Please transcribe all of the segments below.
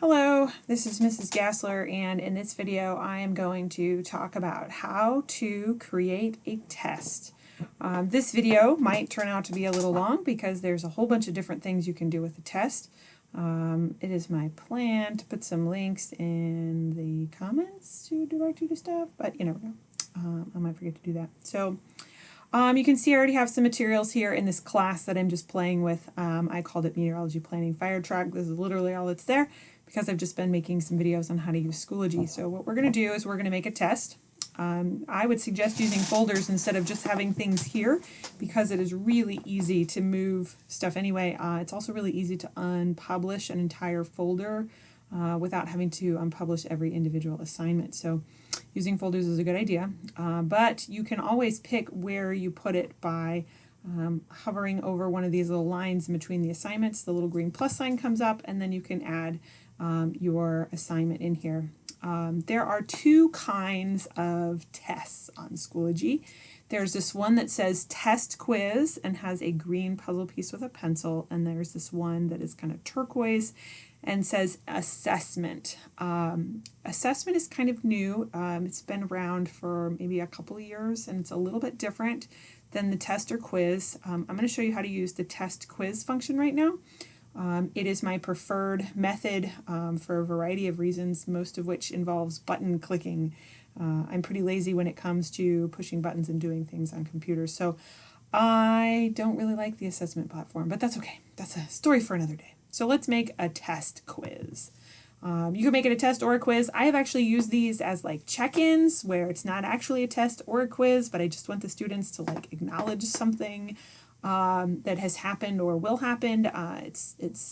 Hello, this is Mrs. Gastler, and in this video I am going to talk about how to create a test. This video might turn out to be a little long because there's a whole bunch of different things you can do with a test. It is my plan to put some links in the comments to direct you to stuff, but you never know. I might forget to do that. So you can see I already have some materials here in this class that I'm just playing with. I called it Meteorology Planning Fire Truck. This is literally all that's there because I've just been making some videos on how to use Schoology. So what we're going to do is we're going to make a test. I would suggest using folders instead of just having things here because it is really easy to move stuff anyway. It's also really easy to unpublish an entire folder without having to unpublish every individual assignment. So using folders is a good idea, but you can always pick where you put it by hovering over one of these little lines in between the assignments. The little green plus sign comes up, and then you can add your assignment in here. There are two kinds of tests on Schoology. There's this one that says test quiz and has a green puzzle piece with a pencil, and there's this one that is kind of turquoise and says assessment. Assessment is kind of new. It's been around for maybe a couple of years, and it's a little bit different than the test or quiz. I'm going to show you how to use the test quiz function right now. It is my preferred method for a variety of reasons, most of which involves button clicking. I'm pretty lazy when it comes to pushing buttons and doing things on computers, so I don't really like the assessment platform, but that's okay. That's a story for another day. So let's make a test quiz. You can make it a test or a quiz. I have actually used these as like check-ins where it's not actually a test or a quiz, but I just want the students to like acknowledge something that has happened or will happen. It's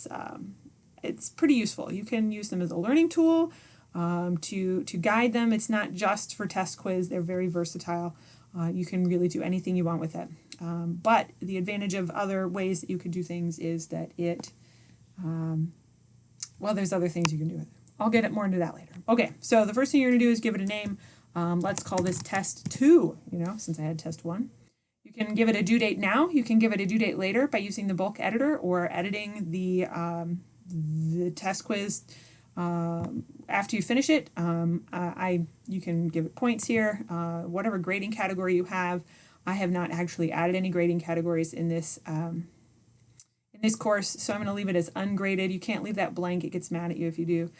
pretty useful. You can use them as a learning tool to guide them. It's not just for test quiz. They're very versatile. You can really do anything you want with it. But the advantage of other ways that you can do things is that well, there's other things you can do with it. I'll get more into that later. Okay, so the first thing you're going to do is give it a name. Let's call this test 2, since I had test 1. You can give it a due date now. You can give it a due date later by using the bulk editor or editing the test quiz after you finish it. You can give it points here, whatever grading category you have. I have not actually added any grading categories in this course, so I'm going to leave it as ungraded. You can't leave that blank. It gets mad at you if you do.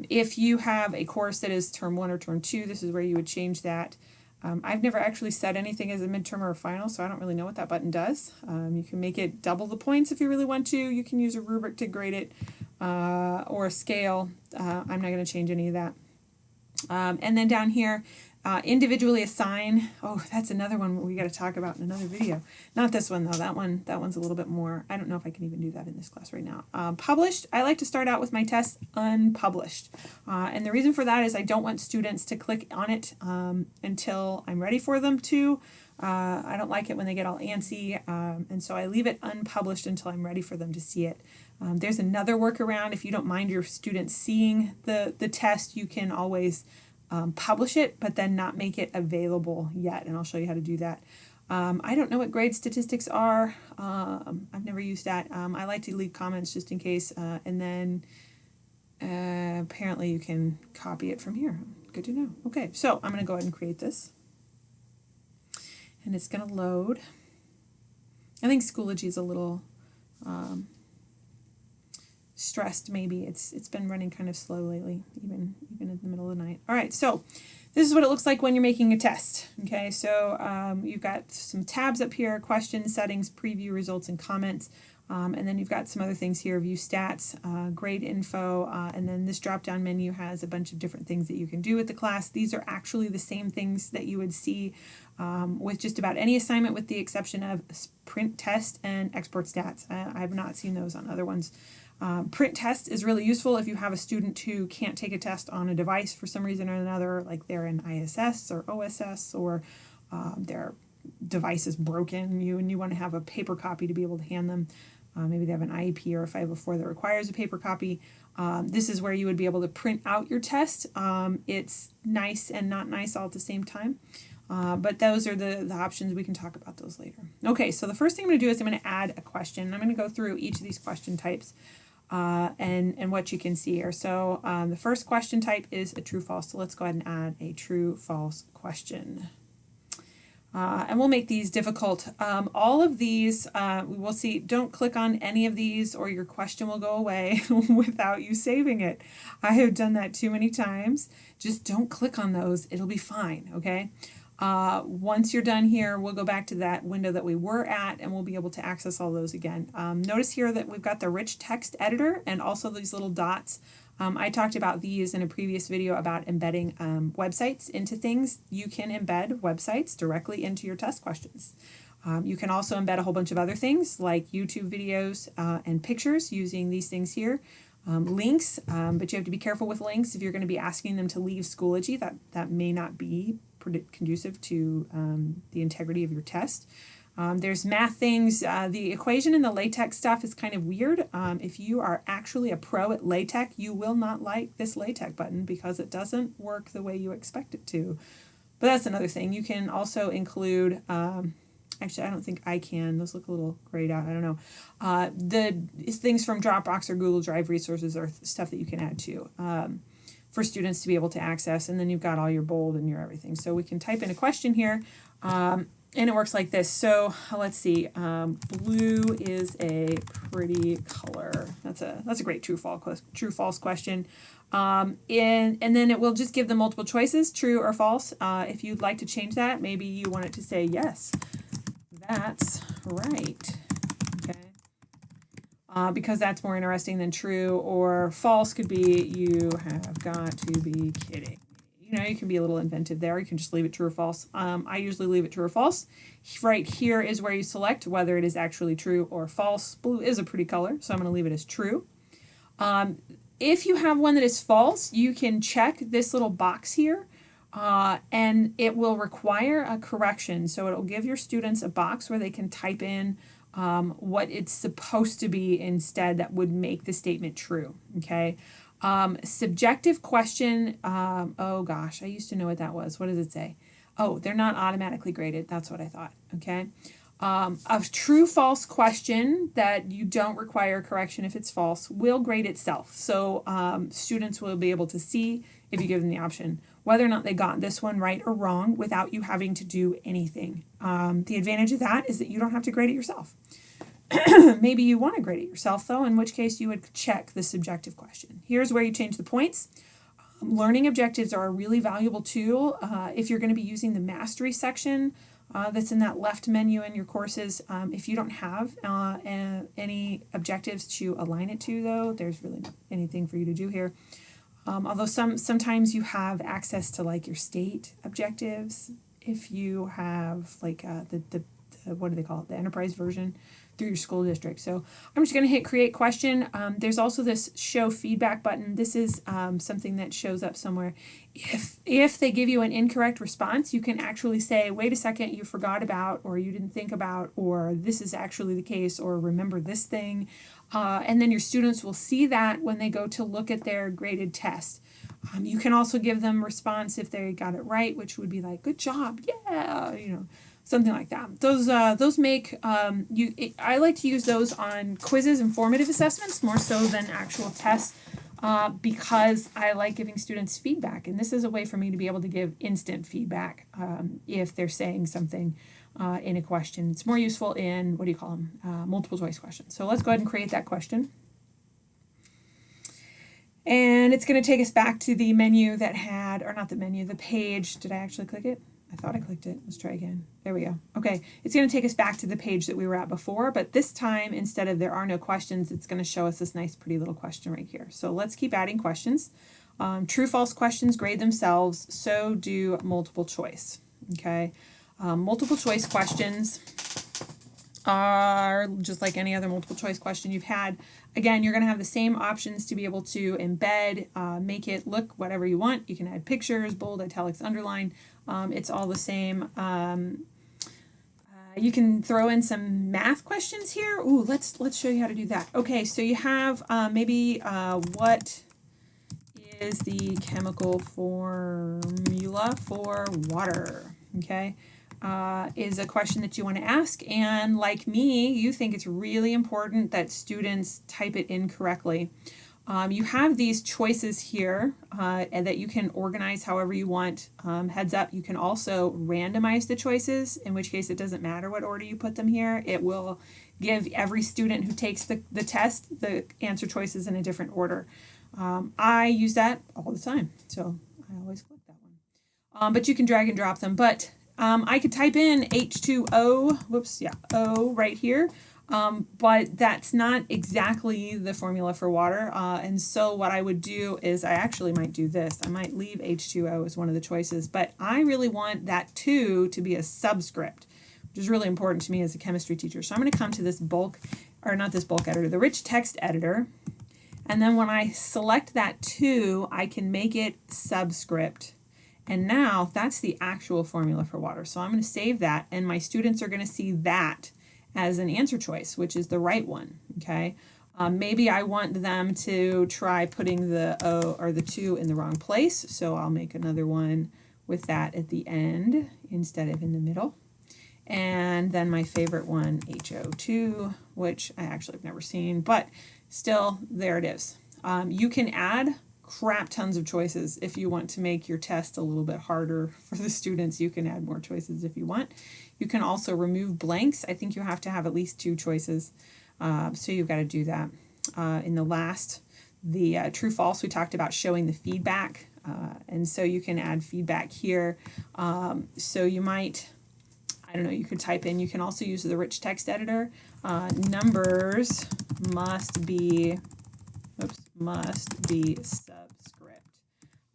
If you have a course that is term 1 or term 2, this is where you would change that. I've never actually set anything as a midterm or a final, so I don't really know what that button does. You can make it double the points if you really want to. You can use a rubric to grade it or a scale. I'm not going to change any of that. And then down here, individually assign. Oh, that's another one we got to talk about in another video. Not this one though. That one's a little bit more. I don't know if I can even do that in this class right now. Published. I like to start out with my tests unpublished, and the reason for that is I don't want students to click on it until I'm ready for them to. I don't like it when they get all antsy, and so I leave it unpublished until I'm ready for them to see it. There's another workaround. If you don't mind your students seeing the test, you can always publish it, but then not make it available yet, and I'll show you how to do that. I don't know what grade statistics are. I've never used that. I like to leave comments just in case, and then apparently you can copy it from here. Good to know. Okay, so I'm going to go ahead and create this, and it's going to load. I think Schoology is a little stressed maybe. It's been running kind of slow lately, even in the middle of the night. All right, so this is what it looks like when you're making a test. Okay, so you've got some tabs up here: questions, settings, preview, results, and comments. And then you've got some other things here: view stats, grade info, and then this drop-down menu has a bunch of different things that you can do with the class. These are actually the same things that you would see with just about any assignment, with the exception of print test and export stats. I have not seen those on other ones. Print test is really useful if you have a student who can't take a test on a device for some reason or another, like they're in ISS or OSS, or their device is broken and you want to have a paper copy to be able to hand them. Maybe they have an IEP or a 504 that requires a paper copy. This is where you would be able to print out your test. It's nice and not nice all at the same time. But those are the options. We can talk about those later. Okay, so the first thing I'm going to do is I'm going to add a question. I'm going to go through each of these question types. and what you can see here. So the first question type is a true-false. So let's go ahead and add a true-false question. And we'll make these difficult. All of these, we will see, don't click on any of these or your question will go away without you saving it. I have done that too many times. Just don't click on those. It'll be fine, okay? Once you're done here, we'll go back to that window that we were at and we'll be able to access all those again. Notice here that we've got the rich text editor and also these little dots. I talked about these in a previous video about embedding websites into things. You can embed websites directly into your test questions. You can also embed a whole bunch of other things like YouTube videos and pictures using these things here. Links, but you have to be careful with links if you're going to be asking them to leave Schoology. That may not be conducive to the integrity of your test. There's math things. The equation and the LaTeX stuff is kind of weird. If you are actually a pro at LaTeX, you will not like this LaTeX button because it doesn't work the way you expect it to. But that's another thing. You can also include, actually I don't think I can. Those look a little grayed out. I don't know. The things from Dropbox or Google Drive resources are stuff that you can add to. For students to be able to access, and then you've got all your bold and your everything. So we can type in a question here, and it works like this. So let's see, blue is a pretty color. That's a great true-false question. And then it will just give them multiple choices, true or false. If you'd like to change that, maybe you want it to say yes, that's right. Because that's more interesting than true, or false could be you have got to be kidding. You know, you can be a little inventive there. You can just leave it true or false. I usually leave it true or false. Right here is where you select whether it is actually true or false. Blue is a pretty color, so I'm going to leave it as true. If you have one that is false, you can check this little box here, and it will require a correction. So it will give your students a box where they can type in what it's supposed to be instead that would make the statement true, okay? Subjective question, oh gosh, I used to know what that was. What does it say? Oh, they're not automatically graded. That's what I thought, okay? A true-false question that you don't require correction if it's false will grade itself. So students will be able to see, if you give them the option, whether or not they got this one right or wrong without you having to do anything. The advantage of that is that you don't have to grade it yourself. Maybe you want to grade it yourself, though, in which case you would check the subjective question. Here's where you change the points. Learning objectives are a really valuable tool if you're going to be using the mastery section that's in that left menu in your courses. If you don't have any objectives to align it to, though, there's really not anything for you to do here. Although sometimes you have access to like your state objectives if you have like the what do they call it, the enterprise version through your school district. So I'm just going to hit create question. There's also this show feedback button. This is something that shows up somewhere. If they give you an incorrect response, you can actually say, wait a second, you forgot about, or you didn't think about, or this is actually the case, or remember this thing. And then your students will see that when they go to look at their graded test. You can also give them response if they got it right, which would be like, good job, yeah, you know, something like that. Those make, I like to use those on quizzes and formative assessments more so than actual tests because I like giving students feedback. And this is a way for me to be able to give instant feedback if they're saying something in a question. It's more useful in, what do you call them, multiple choice questions. So let's go ahead and create that question. And it's going to take us back to the menu that had, or not the menu, the page. Did I actually click it? I thought I clicked it. Let's try again. There we go. Okay, it's going to take us back to the page that we were at before, but this time, instead of there are no questions, it's going to show us this nice pretty little question right here. So let's keep adding questions. True, false questions grade themselves, so do multiple choice. Okay, multiple choice questions are just like any other multiple choice question you've had. Again, you're going to have the same options to be able to embed, make it look whatever you want. You can add pictures, bold, italics, underline. It's all the same. You can throw in some math questions here. Ooh, let's show you how to do that. Okay, so you have maybe what is the chemical formula for water? Okay. is a question that you want to ask, and like me, you think it's really important that students type it in correctly. You have these choices here and that you can organize however you want. Heads up, you can also randomize the choices, in which case it doesn't matter what order you put them here. It will give every student who takes the test the answer choices in a different order. I use that all the time, so I always click that one. But you can drag and drop them. But I could type in H2O, O right here. But that's not exactly the formula for water. And so what I would do is I actually might do this. I might leave H2O as one of the choices, but I really want that 2 to be a subscript, which is really important to me as a chemistry teacher. So I'm going to come to this the rich text editor. And then when I select that 2, I can make it subscript. And now that's the actual formula for water. So I'm going to save that, and my students are going to see that as an answer choice, which is the right one, okay? Maybe I want them to try putting the O or the 2 in the wrong place, so I'll make another one with that at the end instead of in the middle. And then my favorite one, HO2, which I actually have never seen, but still, there it is. You can add crap tons of choices if you want to make your test a little bit harder for the students. You can add more choices if you want. You can also remove blanks. I think you have to have at least 2 choices, so you've got to do that. In the true false, we talked about showing the feedback, and so you can add feedback here. So you might, I don't know, you could type in, you can also use the rich text editor. Numbers must be subscript.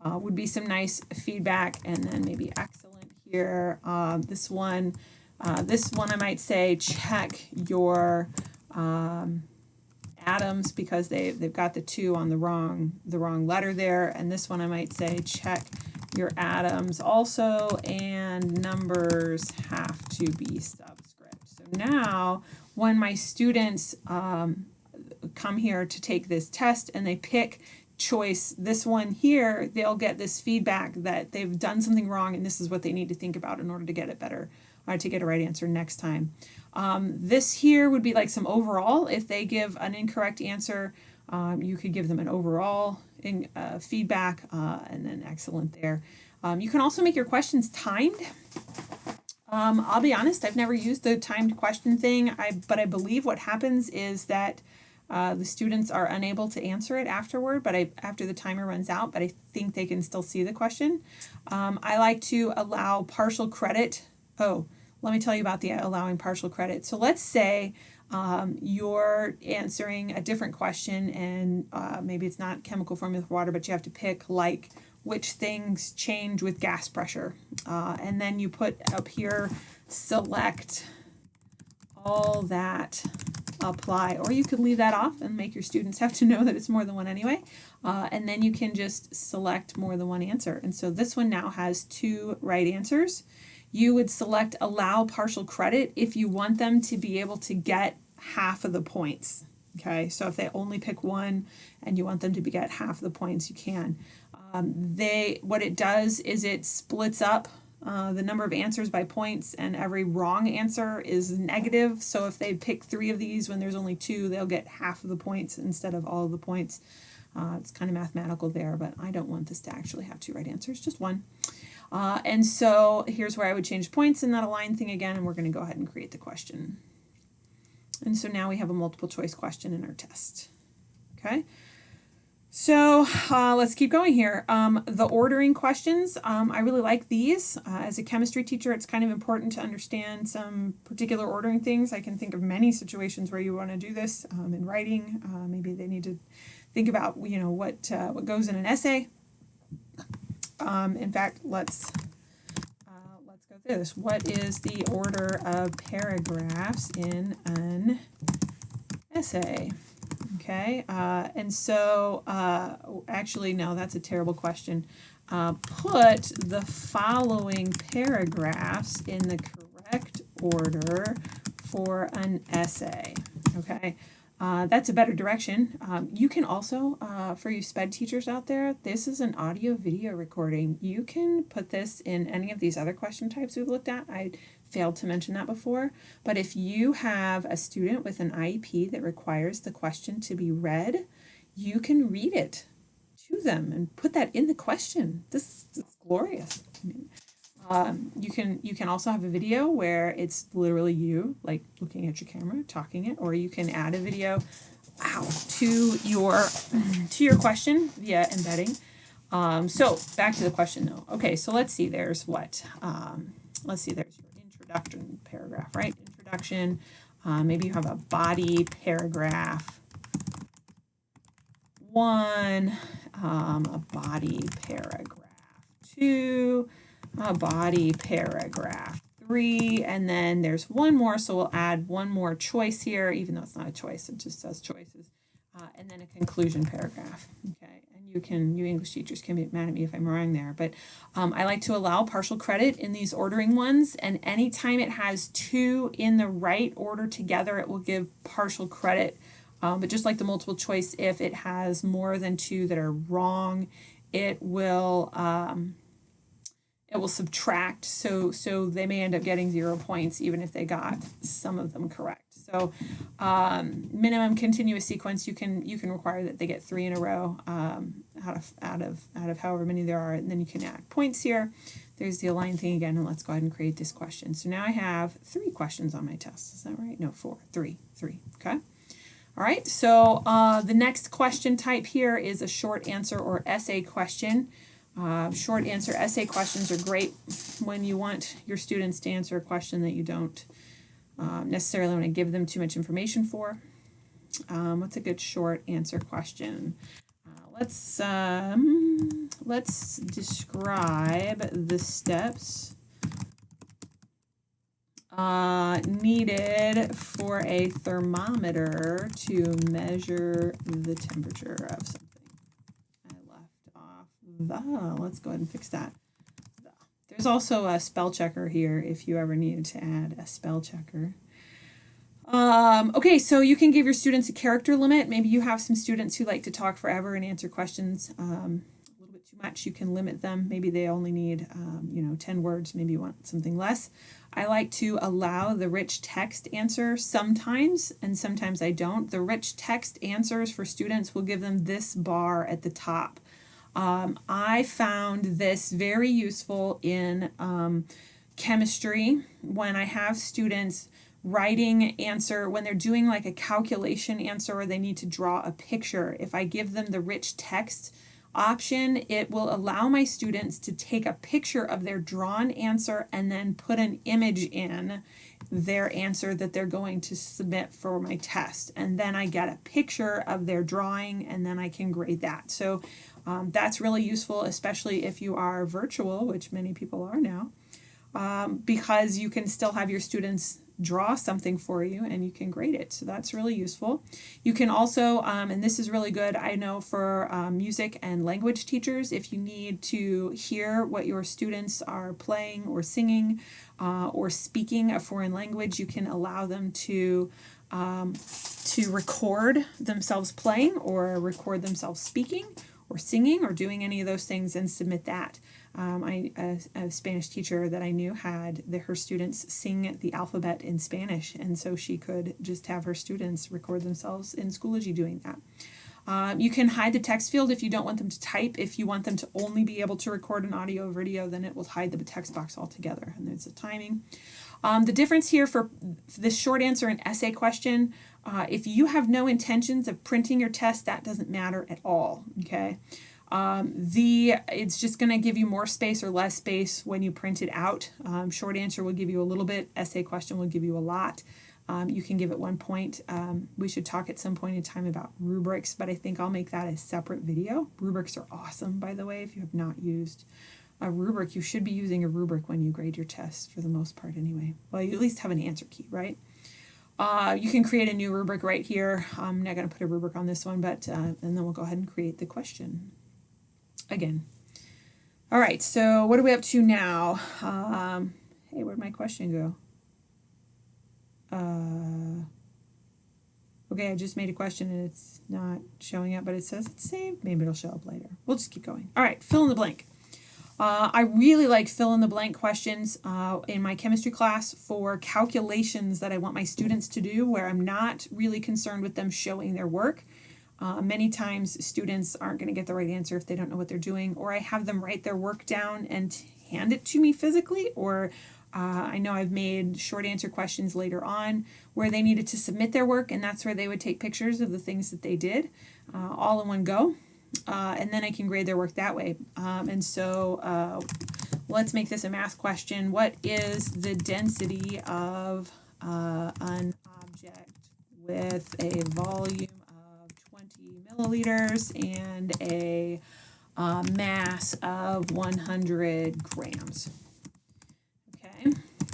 Would be some nice feedback, and then maybe excellent here. This one I might say check your atoms, because they've got the 2 on the wrong letter there. And this one I might say check your atoms also, and numbers have to be subscript. So now when my students come here to take this test and they pick choice this one here, they'll get this feedback that they've done something wrong, and this is what they need to think about in order to get it better, or to get a right answer next time. This here would be like some overall. If they give an incorrect answer, you could give them an overall feedback, and then excellent there. You can also make your questions timed. I'll be honest, I've never used the timed question thing, but I believe what happens is that the students are unable to answer it afterward, after the timer runs out, but I think they can still see the question. I like to allow partial credit. Oh, let me tell you about the allowing partial credit. So let's say you're answering a different question, and maybe it's not chemical formula for water, but you have to pick like which things change with gas pressure. And then you put up here, select all that apply, or you could leave that off and make your students have to know that it's more than one anyway. And then you can just select more than one answer. And so this one now has 2 right answers. You would select allow partial credit if you want them to be able to get half of the points. Okay, so if they only pick one and you want them to get half the points, you can. What it does is it splits up the number of answers by points, and every wrong answer is negative. So if they pick 3 of these when there's only 2, they'll get half of the points instead of all of the points. It's kind of mathematical there, but I don't want this to actually have 2 right answers, just 1. And so here's where I would change points in that align thing again, and we're going to go ahead and create the question. And so now we have a multiple choice question in our test. Okay. So let's keep going here. The ordering questions, I really like these. As a chemistry teacher, it's kind of important to understand some particular ordering things. I can think of many situations where you want to do this in writing. Maybe they need to think about, what goes in an essay. In fact, let's go through this. What is the order of paragraphs in an essay? Okay, and so, actually, no, that's a terrible question. Put the following paragraphs in the correct order for an essay. Okay, That's a better direction. You can also, for you SPED teachers out there, this is an audio video recording. You can put this in any of these other question types we've looked at. I failed to mention that before. But if you have a student with an IEP that requires the question to be read, you can read it to them and put that in the question. This is glorious. You can also have a video where it's literally you, like looking at your camera, talking it, or you can add a video to your question via embedding. So back to the question though. Okay, so let's see. There's what? Let's see. There's your introduction paragraph, right? Introduction. Maybe you have a body paragraph. One, a body paragraph. Two, a body paragraph. Three, and then there's one more, so we'll add one more choice here, even though it's not a choice, it just says choices. And then a conclusion paragraph. Okay, and you English teachers can be mad at me if I'm wrong there, but I like to allow partial credit in these ordering ones, and anytime it has two in the right order together, it will give partial credit. But just like the multiple choice, if it has more than two that are wrong, it will subtract. So they may end up getting 0 points even if they got some of them correct. So minimum continuous sequence, you can require that they get 3 in a row out of however many there are, and then you can add points here. There's the align thing again, and let's go ahead and create this question. So now I have 3 questions on my test. Is that right? No, 4. 3. Okay. All right, so the next question type here is a short answer or essay question. Short answer essay questions are great when you want your students to answer a question that you don't necessarily want to give them too much information for. What's a good short answer question? Let's describe the steps needed for a thermometer to measure the temperature of something. I left off the. Let's go ahead and fix that. There's also a spell checker here if you ever needed to add a spell checker. Okay, so you can give your students a character limit. Maybe you have some students who like to talk forever and answer questions a little bit too much. You can limit them. Maybe they only need 10 words. Maybe you want something less. I like to allow the rich text answer sometimes, and sometimes I don't. The rich text answers for students will give them this bar at the top. I found this very useful in chemistry when I have students writing answer, when they're doing like a calculation answer or they need to draw a picture. If I give them the rich text option, it will allow my students to take a picture of their drawn answer and then put an image in their answer that they're going to submit for my test. And then I get a picture of their drawing and then I can grade that. So that's really useful, especially if you are virtual, which many people are now, because you can still have your students draw something for you and you can grade it. So that's really useful. You can also, and this is really good, I know for music and language teachers, if you need to hear what your students are playing or singing or speaking a foreign language, you can allow them to record themselves playing or record themselves speaking or singing or doing any of those things and submit that. A Spanish teacher that I knew had her students sing the alphabet in Spanish, and so she could just have her students record themselves in Schoology doing that. You can hide the text field if you don't want them to type. If you want them to only be able to record an audio or video, then it will hide the text box altogether, and there's a timing. The difference here for this short answer and essay question, if you have no intentions of printing your test, that doesn't matter at all, okay? It's just going to give you more space or less space when you print it out. Short answer will give you a little bit. Essay question will give you a lot. You can give it 1 point. We should talk at some point in time about rubrics, but I think I'll make that a separate video. Rubrics are awesome, by the way. If you have not used a rubric, you should be using a rubric when you grade your test for the most part anyway. Well, you at least have an answer key, right? You can create a new rubric right here. I'm not going to put a rubric on this one, but and then we'll go ahead and create the question again. All right, so what are we up to now? Hey, where'd my question go? Okay, I just made a question and it's not showing up, but it says it's saved. Maybe it'll show up later. We'll just keep going. All right, fill in the blank. I really like fill in the blank questions in my chemistry class for calculations that I want my students to do where I'm not really concerned with them showing their work. Many times students aren't going to get the right answer if they don't know what they're doing, or I have them write their work down and hand it to me physically, or I know I've made short answer questions later on where they needed to submit their work, and that's where they would take pictures of the things that they did all in one go. And then I can grade their work that way. Let's make this a math question. What is the density of an object with a volume of 20 milliliters and a mass of 100 grams? Okay.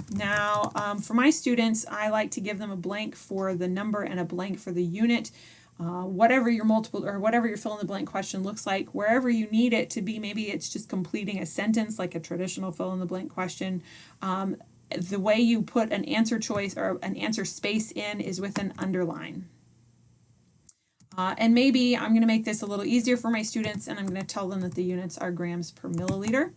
Now, for my students, I like to give them a blank for the number and a blank for the unit. Whatever your multiple or whatever your fill in the blank question looks like, wherever you need it to be, maybe it's just completing a sentence like a traditional fill in the blank question. The way you put an answer choice or an answer space in is with an underline. And maybe I'm going to make this a little easier for my students, and I'm going to tell them that the units are grams per milliliter.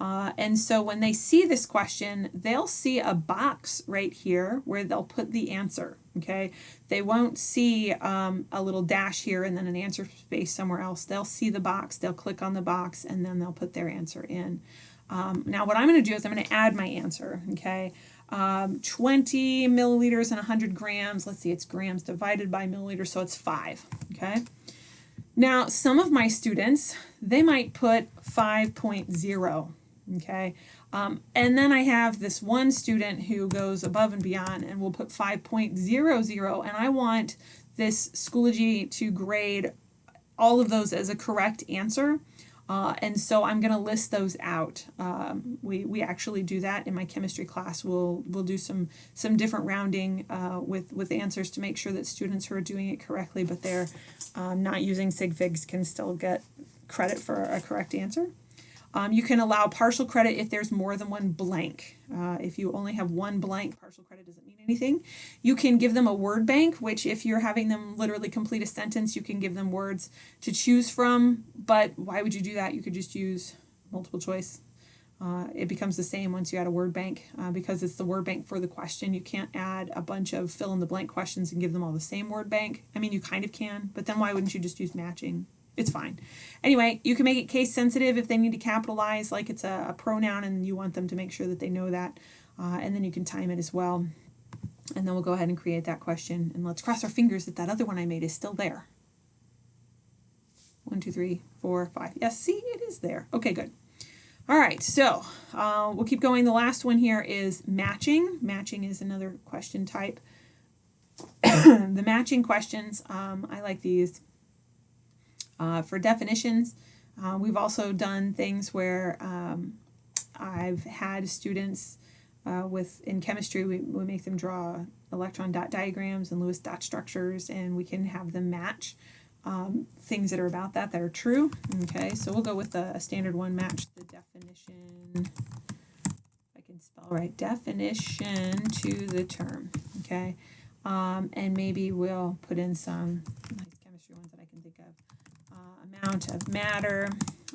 And so when they see this question, they'll see a box right here where they'll put the answer, okay? They won't see a little dash here and then an answer space somewhere else. They'll see the box, they'll click on the box, and then they'll put their answer in. Now what I'm going to do is I'm going to add my answer, okay? 20 milliliters and 100 grams. Let's see, it's grams divided by milliliters, so it's 5, okay? Now, some of my students, they might put 5.0. Okay, and then I have this one student who goes above and beyond and will put 5.00, and I want this Schoology to grade all of those as a correct answer, and so I'm going to list those out. We actually do that in my chemistry class. We'll do some different rounding with answers to make sure that students who are doing it correctly, but they're not using sig figs, can still get credit for a correct answer. You can allow partial credit if there's more than one blank. If you only have one blank, partial credit doesn't mean anything. You can give them a word bank, which if you're having them literally complete a sentence, you can give them words to choose from. But why would you do that? You could just use multiple choice. It becomes the same once you add a word bank because it's the word bank for the question. You can't add a bunch of fill in the blank questions and give them all the same word bank. I mean, you kind of can, but then why wouldn't you just use matching? It's fine. Anyway, you can make it case sensitive if they need to capitalize like it's a pronoun and you want them to make sure that they know that. And then you can time it as well. And then we'll go ahead and create that question. And let's cross our fingers that that other one I made is still there. 1, 2, 3, 4, 5. Yes, see, it is there. Okay, good. All right, so we'll keep going. The last one here is matching. Matching is another question type. The matching questions, I like these. For definitions, we've also done things where I've had students in chemistry, we make them draw electron dot diagrams and Lewis dot structures, and we can have them match things that are about that are true. Okay, so we'll go with a standard one, match the definition, if I can spell right, definition to the term. Okay, and maybe we'll put in some nice chemistry ones that I can think of. Amount of matter,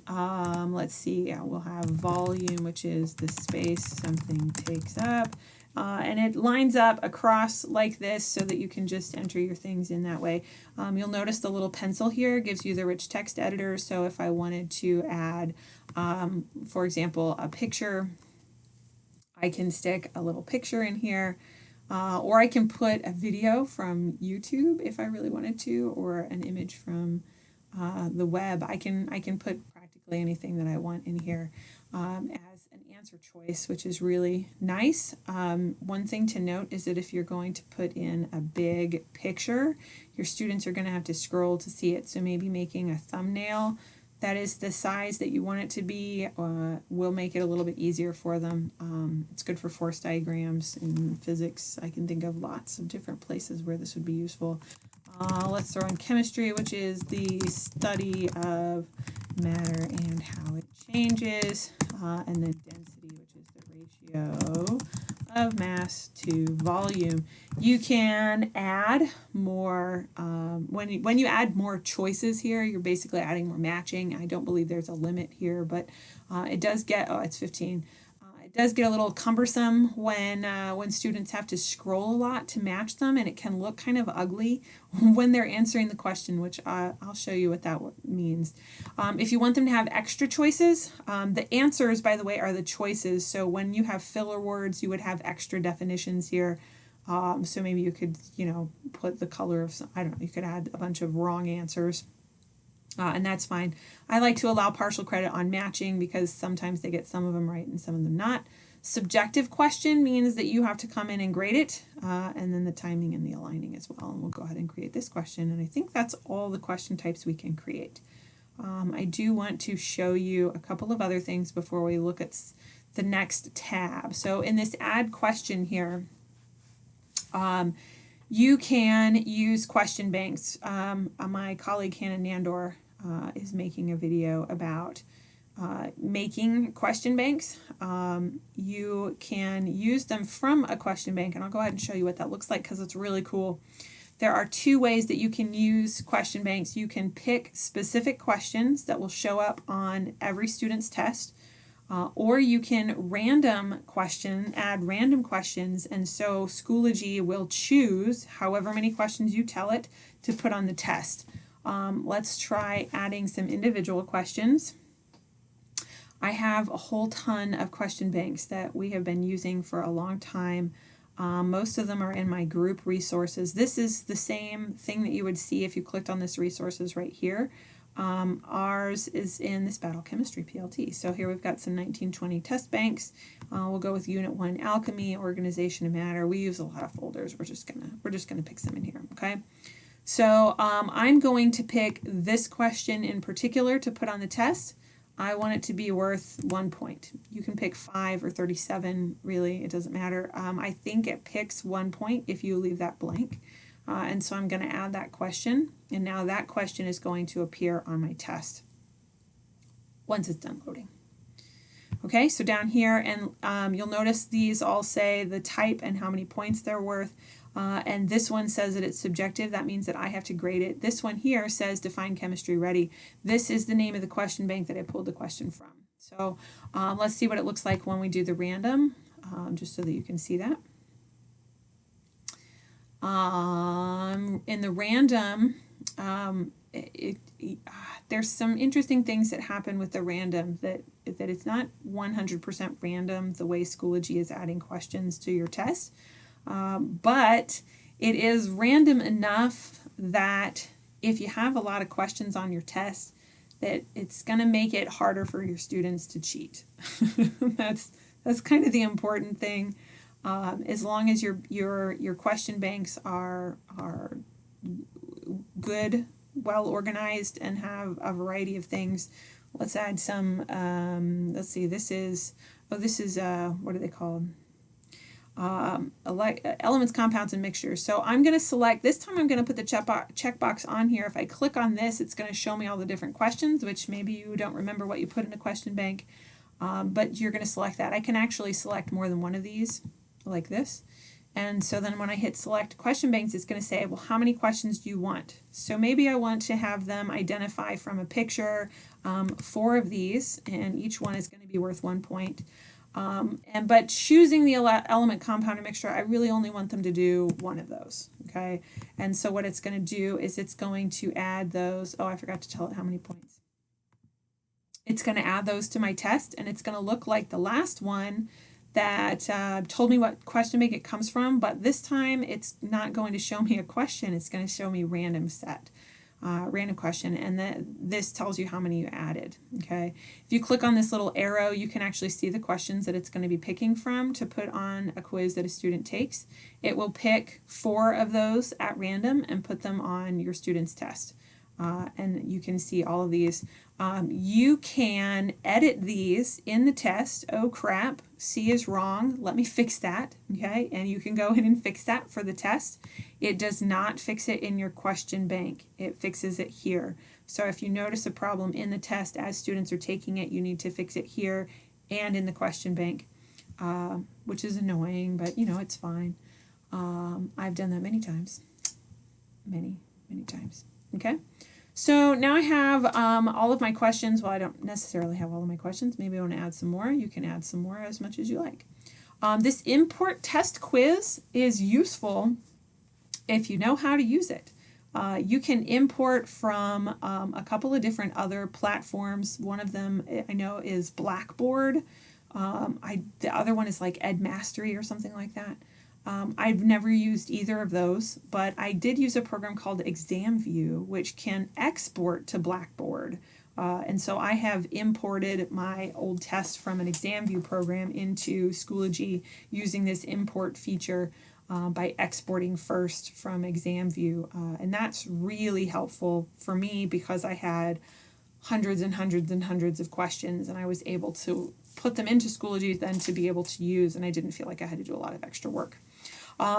let's see, we'll have volume, which is the space something takes up, and it lines up across like this so that you can just enter your things in that way. You'll notice the little pencil here gives you the rich text editor, so if I wanted to add, for example, a picture, I can stick a little picture in here. Or I can put a video from YouTube if I really wanted to, or an image from the web. I can put practically anything that I want in here as an answer choice, which is really nice. One thing to note is that if you're going to put in a big picture, your students are going to have to scroll to see it. So maybe making a thumbnail that is the size that you want it to be will make it a little bit easier for them. It's good for force diagrams in physics. I can think of lots of different places where this would be useful. Let's throw in chemistry, which is the study of matter and how it changes, and then density, which is the ratio of mass to volume. You can add more, when you add more choices here, you're basically adding more matching. I don't believe there's a limit here, but it does get, oh, it's 15. It does get a little cumbersome when students have to scroll a lot to match them, and it can look kind of ugly when they're answering the question, which I'll show you what that means. If you want them to have extra choices, the answers, by the way, are the choices. So when you have filler words, you would have extra definitions here. So maybe you could, put the color of, I don't know, you could add a bunch of wrong answers. And that's fine. I like to allow partial credit on matching because sometimes they get some of them right and some of them not. Subjective question means that you have to come in and grade it, and then the timing and the aligning as well. And we'll go ahead and create this question. And I think that's all the question types we can create. I do want to show you a couple of other things before we look at the next tab. So in this add question here, you can use question banks. My colleague Hannah Nandor is making a video about making question banks. You can use them from a question bank, and I'll go ahead and show you what that looks like because it's really cool. There are two ways that you can use question banks. You can pick specific questions that will show up on every student's test. Or you can add random questions, and so Schoology will choose however many questions you tell it to put on the test. Let's try adding some individual questions. I have a whole ton of question banks that we have been using for a long time. Most of them are in my group resources. This is the same thing that you would see if you clicked on this resources right here. Ours is in this Battle Chemistry PLT. So here we've got some 1920 test banks. We'll go with Unit 1 Alchemy, Organization of Matter. We use a lot of folders. We're just gonna pick some in here, okay? So I'm going to pick this question in particular to put on the test. I want it to be worth 1 point. You can pick 5 or 37, really, it doesn't matter. I think it picks 1 point if you leave that blank. And so I'm going to add that question, and now that question is going to appear on my test once it's done loading. Okay, so down here, and you'll notice these all say the type and how many points they're worth, and this one says that it's subjective. That means that I have to grade it. This one here says define chemistry ready. This is the name of the question bank that I pulled the question from. So let's see what it looks like when we do the random, just so that you can see that. In the random, there's some interesting things that happen with the random, that it's not 100% random the way Schoology is adding questions to your test, but it is random enough that if you have a lot of questions on your test, that it's going to make it harder for your students to cheat. That's kind of the important thing. As long as your question banks are good, well organized, and have a variety of things. Let's add some. Let's see. This is what are they called? Elements, compounds, and mixtures. So I'm going to select. This time I'm going to put the checkbox on here. If I click on this, it's going to show me all the different questions, which maybe you don't remember what you put in a question bank, but you're going to select that. I can actually select more than one of these, like this. And so then when I hit select question banks, it's going to say, well, how many questions do you want? So maybe I want to have them identify from a picture 4 of these, and each one is going to be worth 1 point. But choosing the element, compound, and mixture, I really only want them to do one of those, okay? And so what it's going to do is it's going to add those. Oh, I forgot to tell it how many points. It's going to add those to my test, and it's going to look like the last one that told me what question bank it comes from, but this time it's not going to show me a question. It's going to show me random question, and this tells you how many you added. Okay, if you click on this little arrow, you can actually see the questions that it's going to be picking from to put on a quiz that a student takes. It will pick 4 of those at random and put them on your student's test. And you can see all of these. You can edit these in the test. Oh crap, C is wrong. Let me fix that. Okay, and you can go in and fix that for the test. It does not fix it in your question bank. It fixes it here. So if you notice a problem in the test as students are taking it, you need to fix it here and in the question bank. which is annoying, but you know, it's fine. I've done that many times. Many times. Okay. So now I have all of my questions. Well, I don't necessarily have all of my questions. Maybe I want to add some more. You can add some more as much as you like. This import test quiz is useful if you know how to use it. You can import from a couple of different other platforms. One of them I know is Blackboard. The other one is like Edmastery or something like that. I've never used either of those, but I did use a program called ExamView, which can export to Blackboard. And so I have imported my old tests from an ExamView program into Schoology using this import feature by exporting first from ExamView. And that's really helpful for me because I had hundreds and hundreds and hundreds of questions, and I was able to put them into Schoology then to be able to use, and I didn't feel like I had to do a lot of extra work.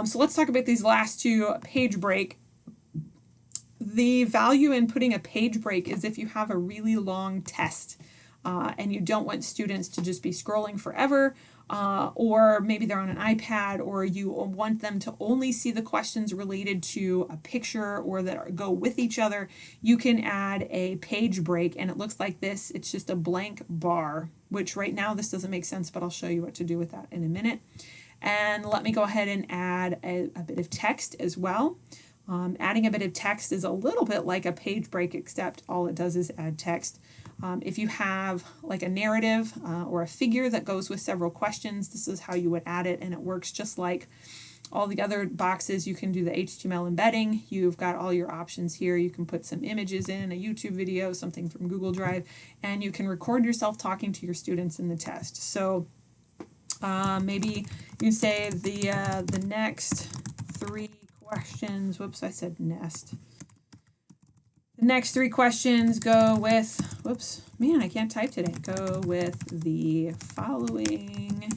So let's talk about these last two, page break. The value in putting a page break is if you have a really long test and you don't want students to just be scrolling forever, or maybe they're on an iPad, or you want them to only see the questions related to a picture or that go with each other, you can add a page break, and it looks like this. It's just a blank bar, which right now this doesn't make sense, but I'll show you what to do with that in a minute. And let me go ahead and add a bit of text as well. Adding a bit of text is a little bit like a page break, except all it does is add text. If you have like a narrative or a figure that goes with several questions, this is how you would add it, and it works just like all the other boxes. You can do the HTML embedding. You've got all your options here. You can put some images in, a YouTube video, something from Google Drive, and you can record yourself talking to your students in the test. So maybe you say the next three questions, whoops, I said nest. The next three questions go with, whoops, man, I can't type today. Go with the following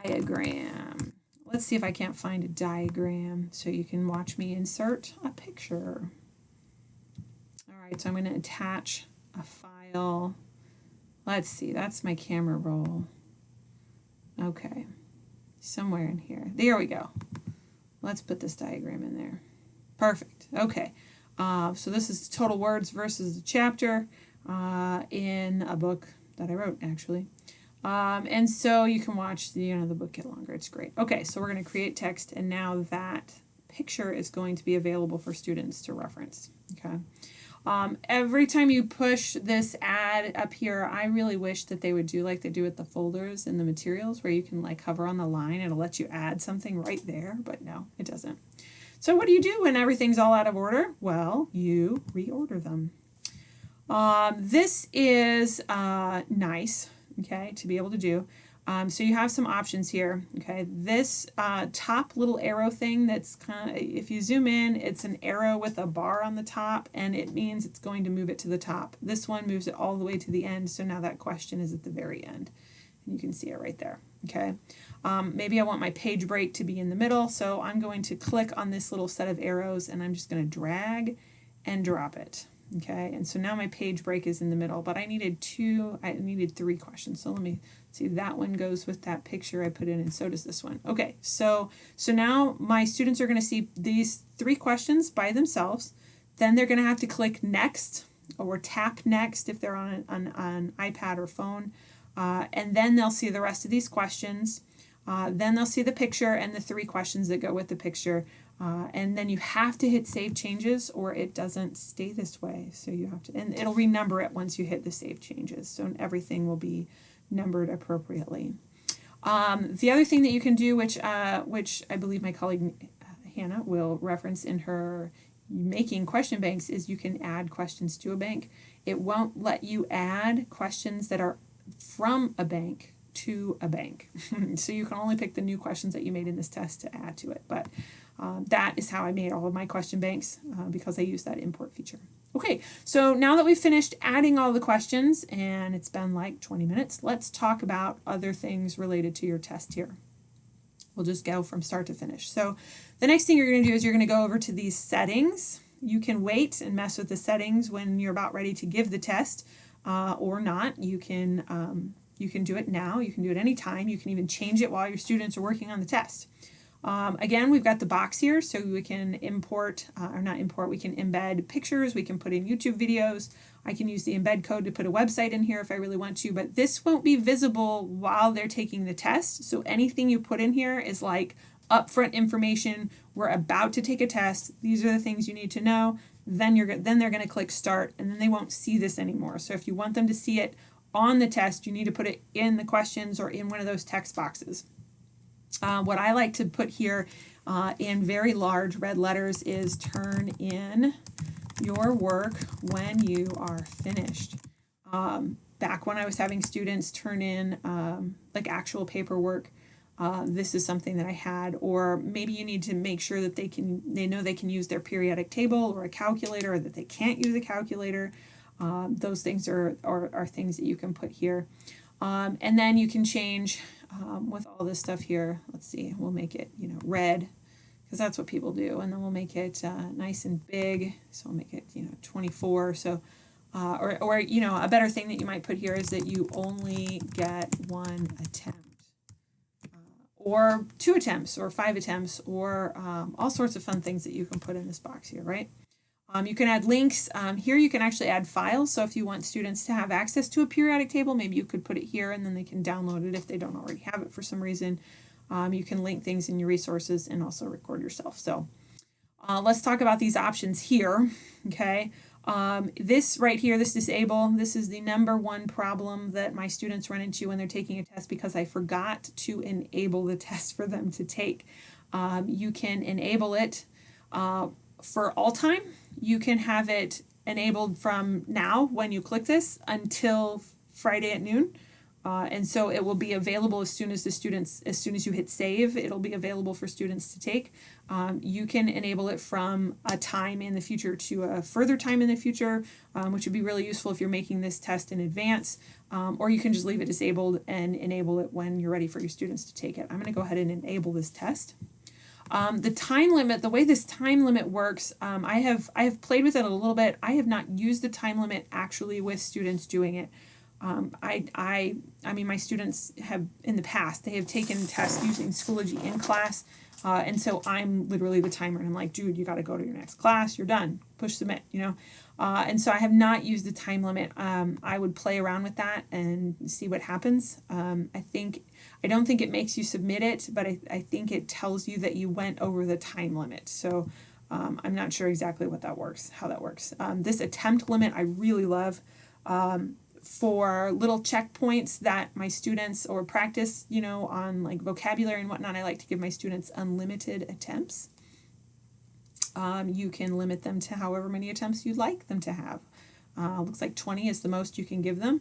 diagram. Let's see if I can't find a diagram so you can watch me insert a picture. All right, so I'm going to attach a file. Let's see, that's my camera roll. Okay, somewhere in here. There we go. Let's put this diagram in there. Perfect. Okay. So this is total words versus a chapter in a book that I wrote, actually. And so you can watch the book get longer. It's great. Okay, so we're going to create text, and now that picture is going to be available for students to reference. Okay. Every time you push this add up here, I really wish that they would do like they do with the folders and the materials, where you can like hover on the line. It'll let you add something right there, but no, it doesn't. So what do you do when everything's all out of order? Well, you reorder them. This is nice, okay, to be able to do. So you have some options here, okay. This top little arrow thing, that's kind of, if you zoom in, it's an arrow with a bar on the top, and it means it's going to move it to the top. This one moves it all the way to the end, so now that question is at the very end. And you can see it right there, okay. Maybe I want my page break to be in the middle, so I'm going to click on this little set of arrows, and I'm just going to drag and drop it. Okay, and so now my page break is in the middle, but I needed three questions. So let me see, that one goes with that picture I put in, and so does this one. Okay, so now my students are going to see these three questions by themselves. Then they're going to have to click next or tap next if they're on an iPad or phone, and then they'll see the rest of these questions. Then they'll see the picture and the three questions that go with the picture. And then you have to hit save changes or it doesn't stay this way. So you have to, and it'll renumber it once you hit the save changes. So everything will be numbered appropriately. The other thing that you can do, which I believe my colleague Hannah will reference in her making question banks, is you can add questions to a bank. It won't let you add questions that are from a bank to a bank. So you can only pick the new questions that you made in this test to add to it. But that is how I made all of my question banks because I used that import feature. Okay, so now that we've finished adding all the questions, and it's been like 20 minutes, let's talk about other things related to your test here. We'll just go from start to finish. So the next thing you're going to do is you're going to go over to these settings. You can wait and mess with the settings when you're about ready to give the test or not. You can You can do it now. You can do it anytime. You can even change it while your students are working on the test. Again, we've got the box here, so we can import, or not import, we can embed pictures, we can put in YouTube videos. I can use the embed code to put a website in here if I really want to, but this won't be visible while they're taking the test. So anything you put in here is like upfront information. We're about to take a test. These are the things you need to know. Then they're going to click start, and then they won't see this anymore. So if you want them to see it on the test, you need to put it in the questions or in one of those text boxes. What I like to put here in very large red letters is turn in your work when you are finished. Back when I was having students turn in like actual paperwork, this is something that I had. Or maybe you need to make sure that they know they can use their periodic table or a calculator, or that they can't use a calculator. Those things are things that you can put here. And then you can change with all this stuff here. Let's see, we'll make it, red, because that's what people do. And then we'll make it nice and big. So we'll make it, 24. So, or a better thing that you might put here is that you only get one attempt, or 2 attempts, or 5 attempts, or all sorts of fun things that you can put in this box here, right? You can add links. Here you can actually add files. So if you want students to have access to a periodic table, maybe you could put it here and then they can download it if they don't already have it for some reason. You can link things in your resources and also record yourself. So let's talk about these options here. Okay. This right here, this disable, this is the #1 problem that my students run into when they're taking a test, because I forgot to enable the test for them to take. You can enable it for all time. You can have it enabled from now when you click this until Friday at noon. And so it will be available as soon as you hit save, it'll be available for students to take. You can enable it from a time in the future to a further time in the future, which would be really useful if you're making this test in advance. Or you can just leave it disabled and enable it when you're ready for your students to take it. I'm going to go ahead and enable this test. The time limit, the way this time limit works, I have played with it a little bit. I have not used the time limit actually with students doing it. I mean, my students have in the past, they have taken tests using Schoology in class. And so I'm literally the timer, and I'm like, dude, you got to go to your next class. You're done. Push submit, And so I have not used the time limit. I would play around with that and see what happens. I don't think it makes you submit it, but I think it tells you that you went over the time limit. So I'm not sure exactly how that works. This attempt limit I really love. For little checkpoints that my students or practice, on like vocabulary and whatnot, I like to give my students unlimited attempts. You can limit them to however many attempts you'd like them to have. Looks like 20 is the most you can give them.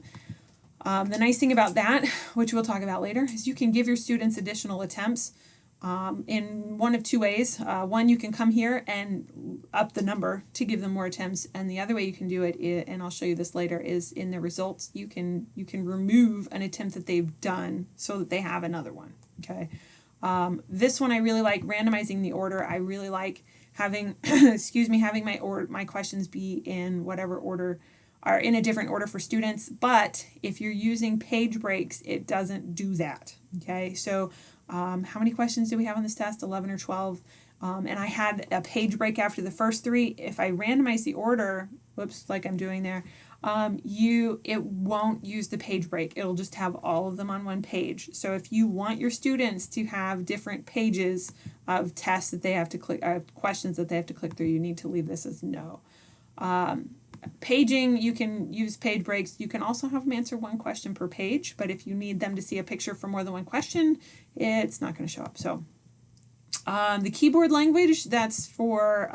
The nice thing about that, which we'll talk about later, is you can give your students additional attempts in one of 2 ways. One, you can come here and up the number to give them more attempts, and the other way you can do it, and I'll show you this later, is in the results you can remove an attempt that they've done so that they have another one. Okay, this one I really like, randomizing the order. I really like having having my questions be in whatever order, are in a different order for students. But if you're using page breaks, it doesn't do that. Okay, so how many questions do we have on this test? 11 or 12. And I had a page break after the first 3. If I randomize the order, whoops, like I'm doing there, it won't use the page break. It'll just have all of them on one page. So if you want your students to have different pages of tests that they have to click, questions that they have to click through, you need to leave this as no. Paging, you can use page breaks. You can also have them answer 1 question per page, but if you need them to see a picture for more than 1 question, it's not going to show up. So the keyboard language, that's for,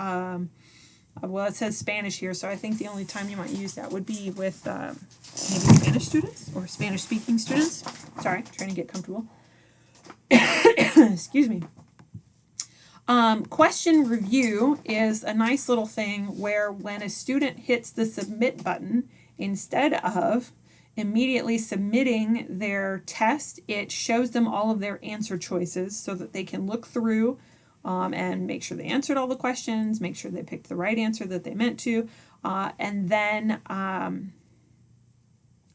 well, it says Spanish here, so I think the only time you might use that would be with maybe Spanish students or Spanish-speaking students. Sorry, trying to get comfortable. Excuse me. Question review is a nice little thing where when a student hits the submit button, instead of immediately submitting their test, it shows them all of their answer choices so that they can look through and make sure they answered all the questions, make sure they picked the right answer that they meant to, and then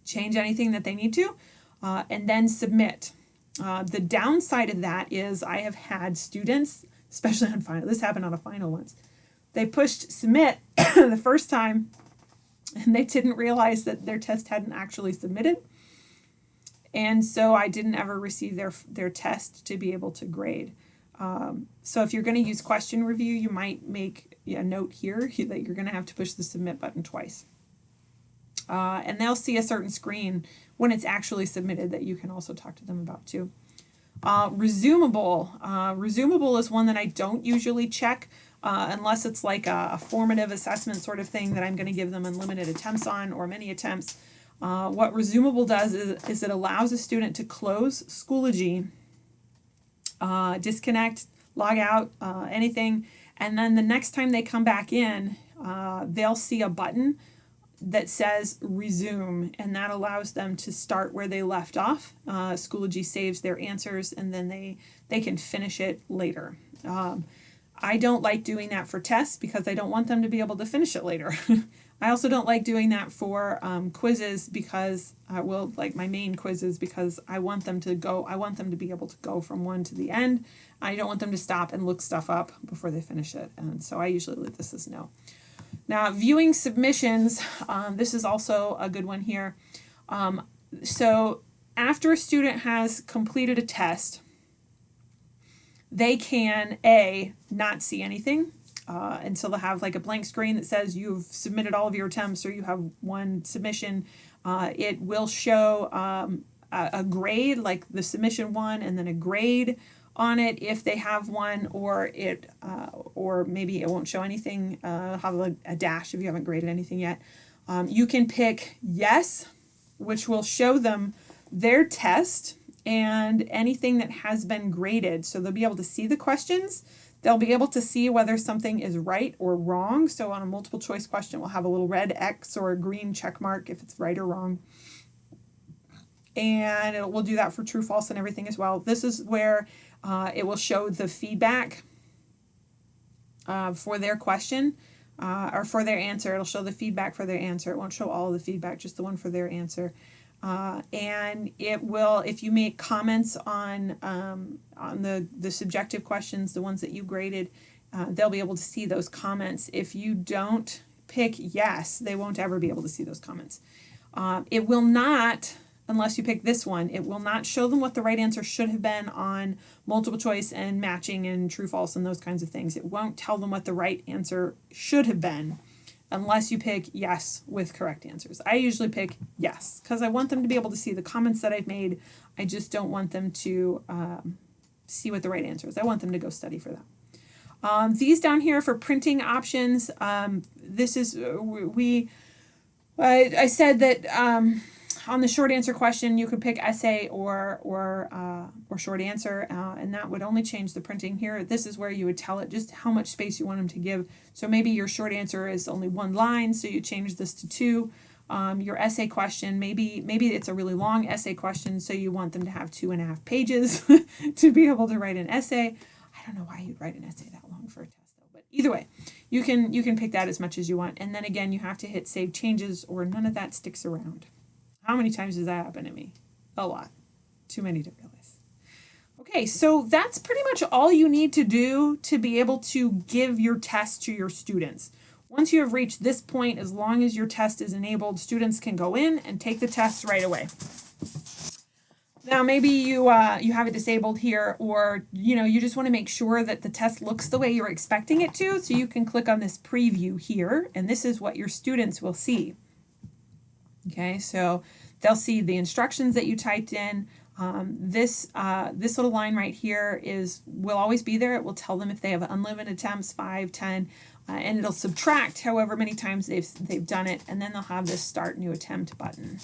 change anything that they need to. and then submit. The downside of that is I have had students, especially on final, this happened on a final once, they pushed submit the first time and they didn't realize that their test hadn't actually submitted. And so I didn't ever receive their test to be able to grade. So if you're going to use question review, you might make a note here that you're going to have to push the submit button twice. And they'll see a certain screen when it's actually submitted that you can also talk to them about too. Resumable. Resumable is one that I don't usually check unless it's like a formative assessment sort of thing that I'm going to give them unlimited attempts on or many attempts. What resumable does is it allows a student to close Schoology, disconnect, log out, anything, and then the next time they come back in, they'll see a button that says resume, and that allows them to start where they left off. Schoology saves their answers and then they can finish it later. I don't like doing that for tests because I don't want them to be able to finish it later. I also don't like doing that for quizzes because, like my main quizzes, because I want them to be able to go from one to the end. I don't want them to stop and look stuff up before they finish it. And so I usually leave this as no. Now, viewing submissions, this is also a good one here. So after a student has completed a test, they can, not see anything. And so they'll have like a blank screen that says you've submitted all of your attempts or you have one submission. It will show a grade, like the submission one, and then a grade on it if they have one, or maybe it won't show anything. Have a dash if you haven't graded anything yet. You can pick yes, which will show them their test and anything that has been graded. So they'll be able to see the questions. They'll be able to see whether something is right or wrong. So on a multiple choice question, we'll have a little red X or a green check mark if it's right or wrong. And we'll do that for true, false, and everything as well. This is where it will show the feedback for their question or for their answer. It'll show the feedback for their answer. It won't show all of the feedback, just the one for their answer. And it will, if you make comments on the subjective questions, the ones that you graded, they'll be able to see those comments. If you don't pick yes, they won't ever be able to see those comments. It will not, unless you pick this one, it will not show them what the right answer should have been on multiple choice and matching and true, false, and those kinds of things. It won't tell them what the right answer should have been unless you pick yes with correct answers. I usually pick yes because I want them to be able to see the comments that I've made. I just don't want them to see what the right answer is. I want them to go study for that. These down here for printing options, this is, I said that on the short answer question, you could pick essay or short answer, and that would only change the printing here. This is where you would tell it just how much space you want them to give. So maybe your short answer is only one line, so you change this to 2. Your essay question, maybe it's a really long essay question, so you want them to have 2.5 pages to be able to write an essay. I don't know why you'd write an essay that long for a test though, but either way, you can pick that as much as you want, and then again you have to hit save changes or none of that sticks around. How many times does that happen to me? A lot. Too many to realize. Okay, so that's pretty much all you need to do to be able to give your test to your students. Once you have reached this point, as long as your test is enabled, students can go in and take the test right away. Now, maybe you have it disabled here, or you just want to make sure that the test looks the way you're expecting it to, so you can click on this preview here, and this is what your students will see. Okay, so they'll see the instructions that you typed in. This little line right here will always be there. It will tell them if they have unlimited attempts, 5, 10, and it'll subtract however many times they've done it, and then they'll have this start new attempt button.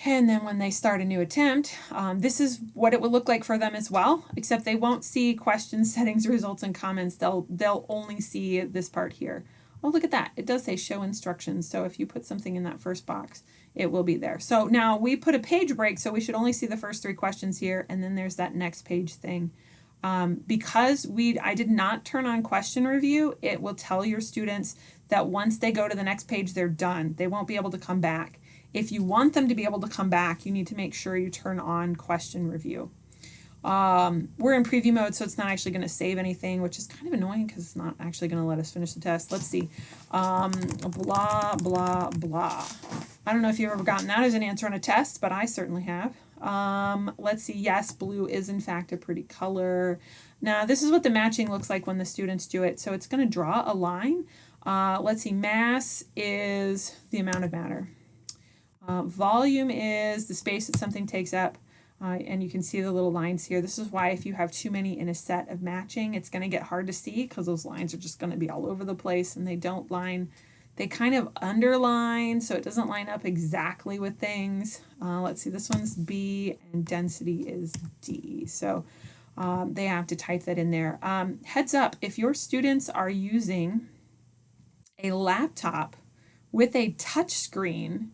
And then when they start a new attempt, this is what it will look like for them as well, except they won't see questions, settings, results, and comments. They'll only see this part here. Oh, look at that. It does say show instructions. So if you put something in that first box, it will be there. So now we put a page break, so we should only see the first 3 questions here, and then there's that next page thing. Because I did not turn on question review, it will tell your students that once they go to the next page, they're done. They won't be able to come back. If you want them to be able to come back, you need to make sure you turn on question review. We're in preview mode, so it's not actually going to save anything, which is kind of annoying because it's not actually going to let us finish the test. Let's see. Blah, blah, blah. I don't know if you've ever gotten that as an answer on a test, but I certainly have. Let's see. Yes, blue is in fact a pretty color. Now, this is what the matching looks like when the students do it. So it's going to draw a line. Let's see. Mass is the amount of matter. Volume is the space that something takes up. And you can see the little lines here. This is why if you have too many in a set of matching, it's going to get hard to see because those lines are just going to be all over the place and they don't line. They kind of underline, so it doesn't line up exactly with things. Let's see, this one's B and density is D. So they have to type that in there. Heads up, if your students are using a laptop with a touch screen,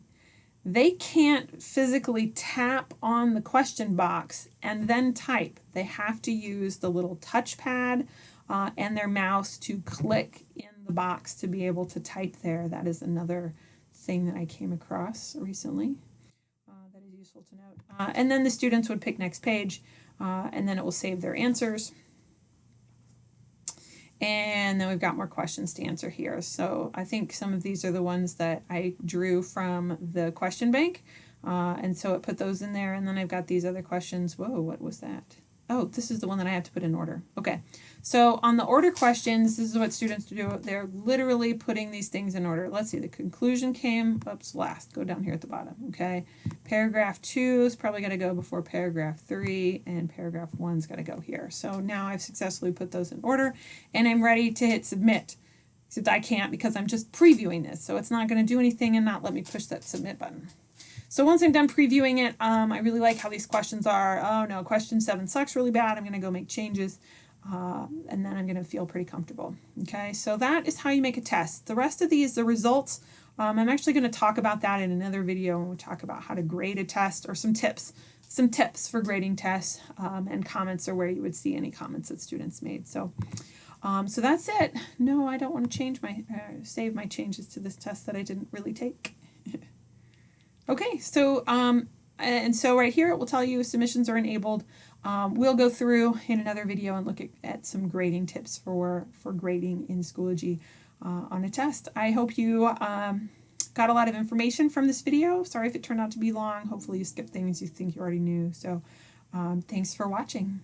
they can't physically tap on the question box and then type. They have to use the little touchpad and their mouse to click in the box to be able to type there. That is another thing that I came across recently that is useful to note. And then the students would pick next page, and then it will save their answers. And then we've got more questions to answer here. So I think some of these are the ones that I drew from the question bank. And so it put those in there. And then I've got these other questions. Whoa, what was that? Oh, this is the one that I have to put in order. Okay. So on the order questions, this is what students do. They're literally putting these things in order. Let's see. The conclusion came, oops, last. Go down here at the bottom. Okay. Paragraph 2 is probably going to go before paragraph 3, and paragraph 1's got to go here. So now I've successfully put those in order, and I'm ready to hit submit. Except I can't because I'm just previewing this, so it's not going to do anything and not let me push that submit button. So once I'm done previewing it, I really like how these questions are. Oh no, question 7 sucks really bad. I'm going to go make changes, and then I'm going to feel pretty comfortable. Okay, so that is how you make a test. The rest of these, the results, I'm actually going to talk about that in another video when we talk about how to grade a test, or some tips for grading tests, and comments are where you would see any comments that students made. So that's it. No, I don't want to change my save my changes to this test that I didn't really take. Okay, so and so right here it will tell you submissions are enabled. We'll go through in another video and look at some grading tips for grading in Schoology on a test. I hope you got a lot of information from this video. Sorry if it turned out to be long. Hopefully you skipped things you think you already knew. So thanks for watching.